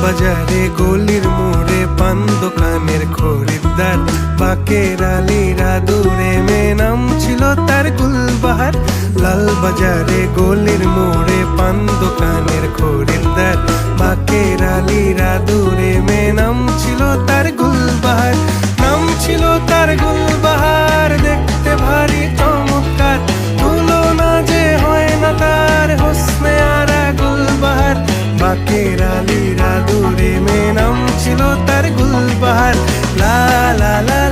বাজারে গলির মোড়ে পান দোকানের খরিদ্দার, বাকের আলীরা দূরে মেয়ে নাম ছিল তার গুলবাহার। লাল বাজারে গলির মোড়ে পান দোকানের খরিদ্দার, বাকের আলীরা দূরে মেয়ে নাম ছিল তার গুলবাহার। নাম ছিল তার গুলবাহার, দেখতে ভারী চমৎকার, তুলনা যে হয় না তার হোসনে আরা গুলবাহার। বাকের আলীরা দূরে মেয়ে নাম ছিল তার গুলবাহার। লা লা লা